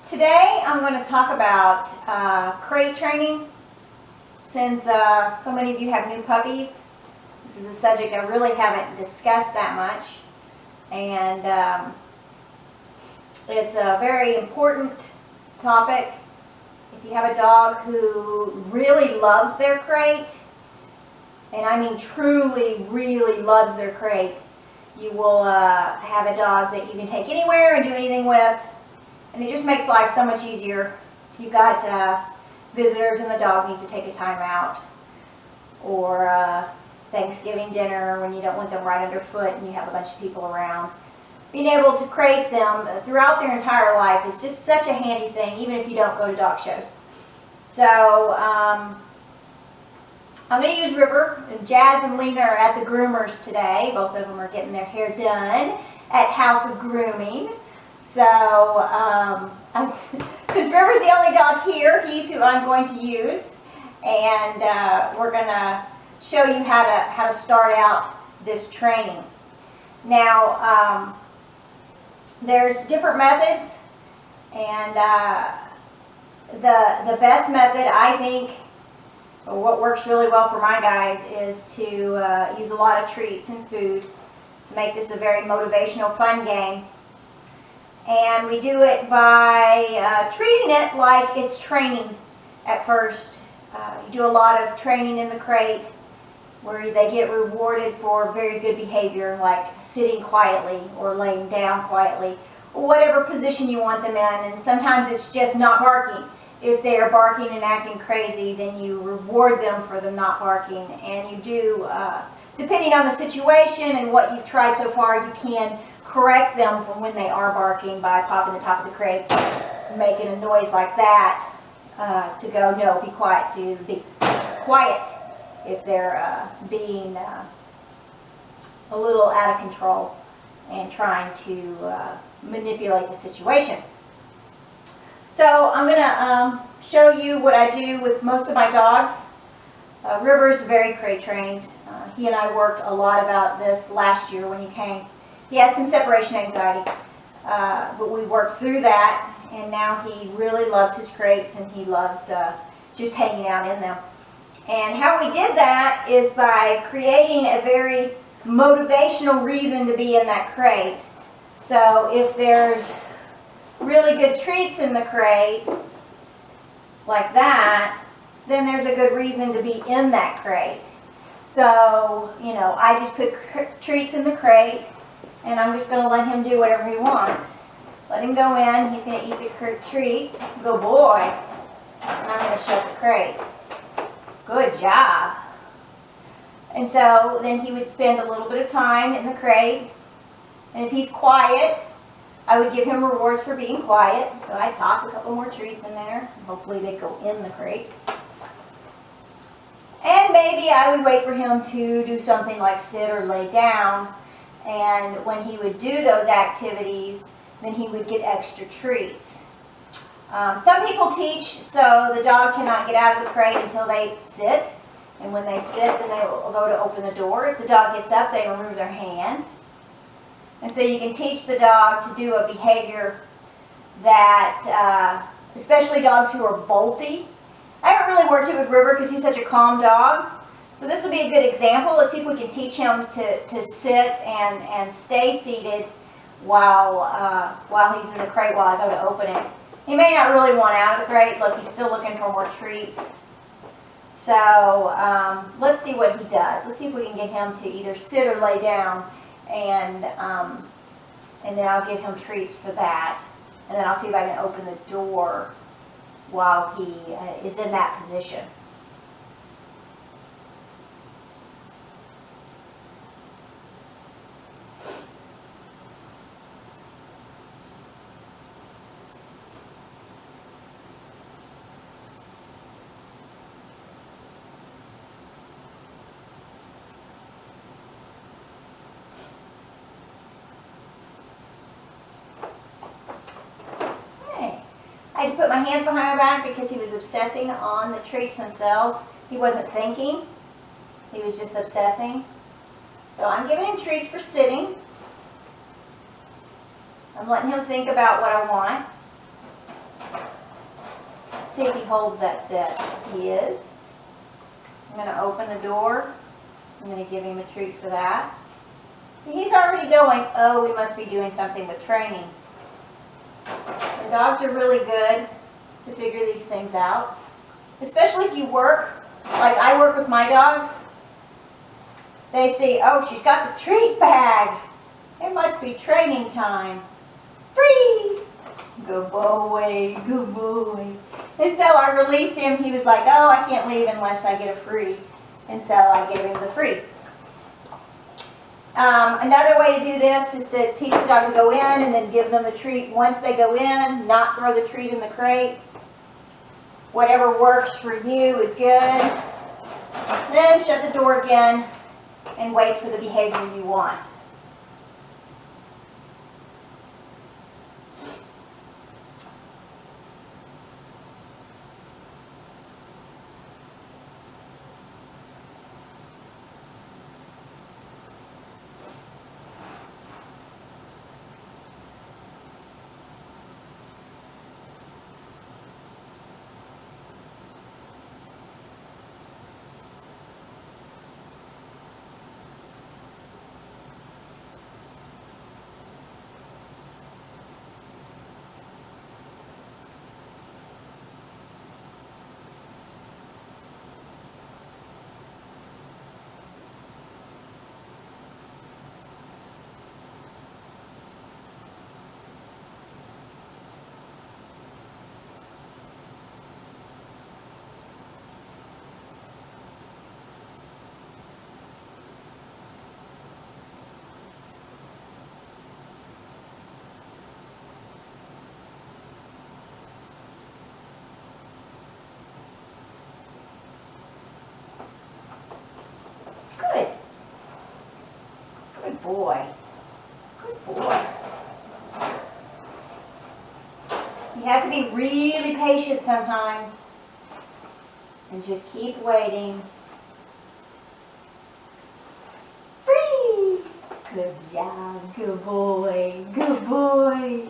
Today I'm going to talk about crate training. Since so many of you have new puppies, this is a subject I really haven't discussed that much, and it's a very important topic. If you have a dog who really loves their crate, and I mean truly, really loves their crate, you will have a dog that you can take anywhere and do anything with. And it just makes life so much easier if you've got visitors and the dog needs to take a time out, or Thanksgiving dinner when you don't want them right underfoot and you have a bunch of people around. Being able to crate them throughout their entire life is just such a handy thing, even if you don't go to dog shows. So I'm going to use River. Jazz and Lena are at the groomers today. Both of them are getting their hair done at House of Grooming. So since River's the only dog here, he's who I'm going to use, and we're going to show you how to start out this training. Now, there's different methods, and the best method, I think, or what works really well for my guys, is to use a lot of treats and food to make this a very motivational, fun game. And we do it by treating it like it's training at first. You do a lot of training in the crate where they get rewarded for very good behavior, like sitting quietly or laying down quietly, or whatever position you want them in. And sometimes it's just not barking. If they are barking and acting crazy, then you reward them for them not barking. And you do, depending on the situation and what you've tried so far, you can correct them from when they are barking by popping the top of the crate, making a noise like that to go, no, be quiet, to be quiet if they're being a little out of control and trying to manipulate the situation. So I'm going to show you what I do with most of my dogs. River's very crate trained. He and I worked a lot about this last year when he came. He had some separation anxiety, but we worked through that, and now he really loves his crates and he loves just hanging out in them. And how we did that is by creating a very motivational reason to be in that crate. So if there's really good treats in the crate, like that, then there's a good reason to be in that crate. So, you know, I just put treats in the crate, and I'm just going to let him do whatever he wants. Let him go in. He's going to eat the treats. Good boy. And I'm going to shut the crate. Good job. And so then he would spend a little bit of time in the crate. And if he's quiet, I would give him rewards for being quiet. So I'd toss a couple more treats in there. Hopefully they'd go in the crate. And maybe I would wait for him to do something like sit or lay down. And when he would do those activities, then he would get extra treats. Some people teach so the dog cannot get out of the crate until they sit. And when they sit, then they will go to open the door. If the dog gets up, they remove their hand. And so you can teach the dog to do a behavior that, especially dogs who are bolty. I haven't really worked it with River because he's such a calm dog. So this will be a good example. Let's see if we can teach him to sit and stay seated while he's in the crate while I go to open it. He may not really want out of the crate. Look, he's still looking for more treats. So let's see what he does. Let's see if we can get him to either sit or lay down, and then I'll give him treats for that. And then I'll see if I can open the door while he is in that position. I had to put my hands behind my back because he was obsessing on the treats themselves. He wasn't thinking. He was just obsessing. So I'm giving him treats for sitting. I'm letting him think about what I want. see if he holds that set. He is. I'm going to open the door. I'm going to give him a treat for that. See, he's already going, oh, we must be doing something with training. The dogs are really good to figure these things out. Especially if you work, like I work with my dogs. They see, oh, she's got the treat bag. It must be training time. Free! Good boy, good boy. And so I released him. He was like, oh, I can't leave unless I get a free. And so I gave him the free. Another way to do this is to teach the dog to go in and then give them the treat once they go in, not throw the treat in the crate. Whatever works for you is good. Then shut the door again and wait for the behavior you want. Good. Good boy. Good boy. You have to be really patient sometimes. And just keep waiting. Free! Good job. Good boy. Good boy.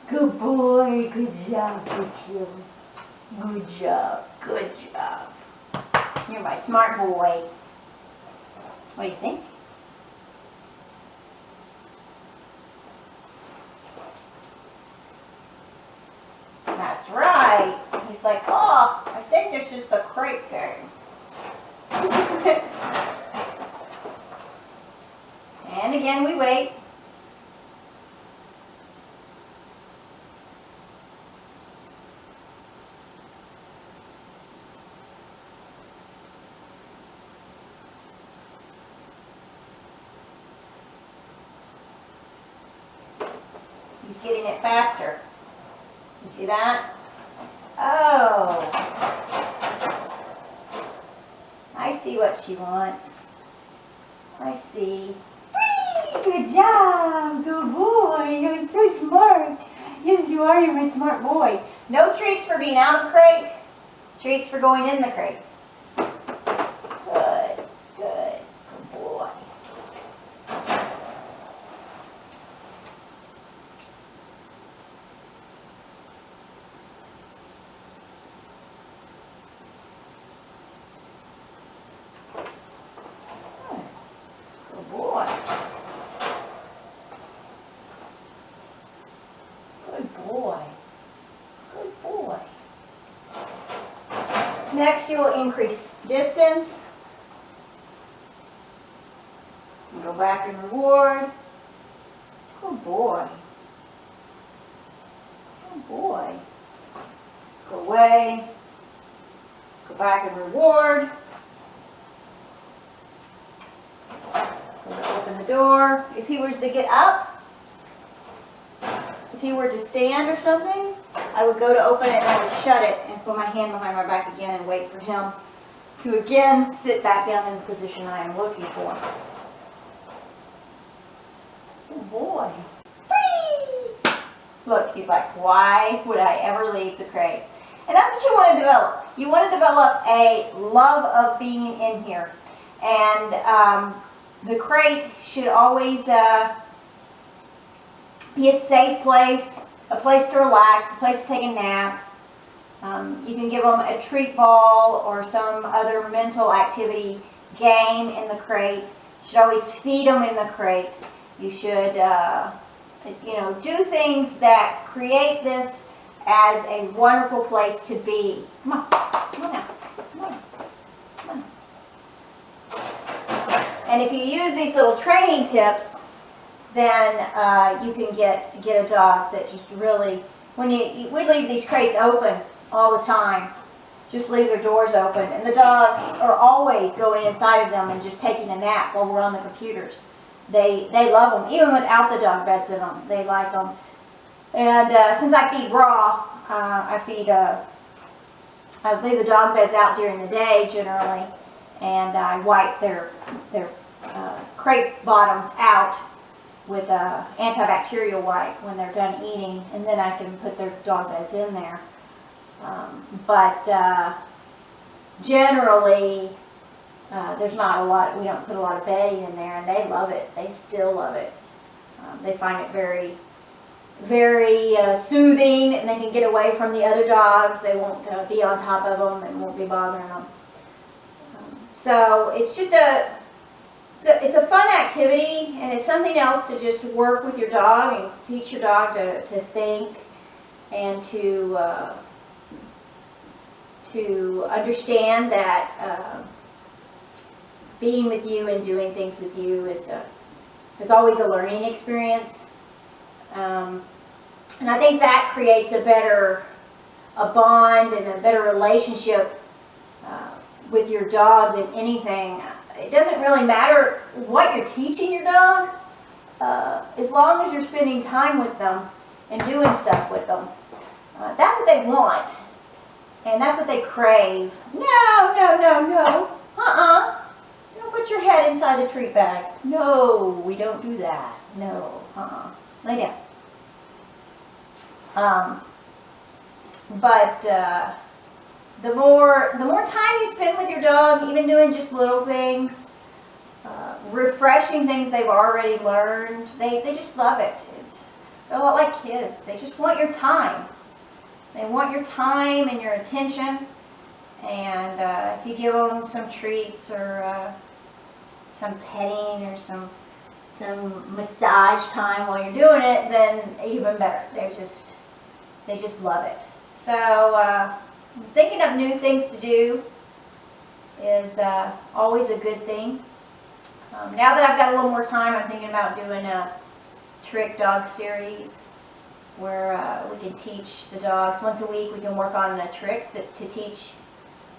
Good boy. Good job. Good job. Good job. Good job. You're my smart boy. What do you think? That's right. He's like, oh, I think this is the crate game. And again, we wait. He's getting it faster. You see that? Oh. I see what she wants. I see. Whee! Good job. Good boy. You're so smart. Yes, you are. You're my smart boy. No treats for being out of the crate. Treats for going in the crate. Good. Good. Good boy. Good boy. Good boy. Good boy. Next, you will increase distance. You go back and reward. Good boy. Good boy. Go away. Go back and reward. Open the door. If he was to get up, if he were to stand or something, I would go to open it and I would shut it and put my hand behind my back again and wait for him to again sit back down in the position I am looking for. Good boy. Whee! Look, he's like, why would I ever leave the crate? And that's what you want to develop. You want to develop a love of being in here. And the crate should always be a safe place, a place to relax, a place to take a nap, You can give them a treat ball or some other mental activity game in the crate. You should always feed them in the crate. You should, do things that create this as a wonderful place to be. Come on, come on now, come on, come on. And if you use these little training tips, then you can get a dog that just really, we leave these crates open all the time. Just leave their doors open, and the dogs are always going inside of them and just taking a nap while we're on the computers. They love them, even without the dog beds in them. They like them. And since I feed raw, I leave the dog beds out during the day generally, and I wipe their crate bottoms out with antibacterial wipe when they're done eating, and then I can put their dog beds in there. Generally, there's not a lot, we don't put a lot of bedding in there, and they love it. They still love it. They find it very, very soothing, and they can get away from the other dogs. They won't be on top of them and won't be bothering them. So it's just it's a fun activity, and it's something else to just work with your dog and teach your dog to think and to understand that being with you and doing things with you is always a learning experience. And I think that creates a bond and a better relationship with your dog than anything. It doesn't really matter what you're teaching your dog, as long as you're spending time with them and doing stuff with them. That's what they want, and that's what they crave. No, no, no, no. You don't put your head inside the treat bag. No, we don't do that. No, lay down. The more time you spend with your dog, even doing just little things, refreshing things they've already learned, they just love it. They're a lot like kids. They just want your time. They want your time and your attention. And if you give them some treats or some petting or some massage time while you're doing it, then even better. They just love it. So thinking of new things to do is always a good thing. Now that I've got a little more time, I'm thinking about doing a trick dog series where we can teach the dogs. Once a week we can work on a trick to teach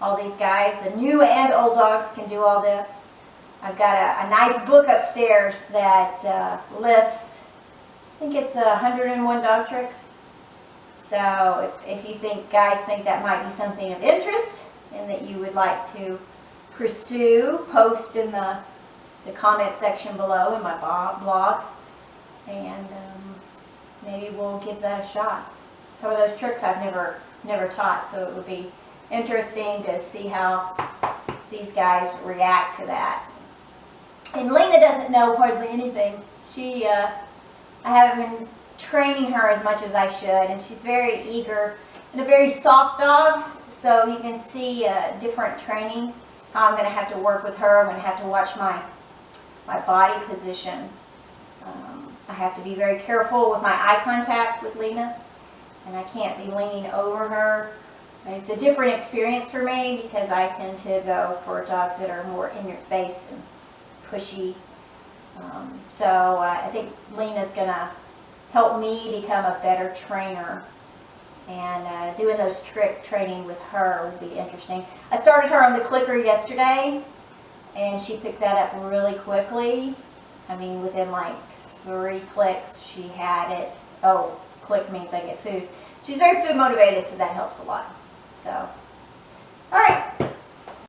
all these guys. The new and old dogs can do all this. I've got a nice book upstairs that lists, I think it's 101 dog tricks. So if you guys think that might be something of interest and that you would like to pursue, post in the comment section below in my blog, and maybe we'll give that a shot. Some of those tricks I've never taught, so it would be interesting to see how these guys react to that. And Lena doesn't know hardly anything. I haven't been training her as much as I should, and she's very eager and a very soft dog, so you can see different training, how I'm going to have to work with her. I'm going to have to watch my body position. I have to be very careful with my eye contact with Lena, and I can't be leaning over her. It's a different experience for me because I tend to go for dogs that are more in your face and pushy. So I think Lena's going to help me become a better trainer, and doing those trick training with her would be interesting. I started her on the clicker yesterday, and she picked that up really quickly. I mean, within like 3 clicks, she had it. Oh, click means I get food. She's very food motivated, so that helps a lot. So, all right.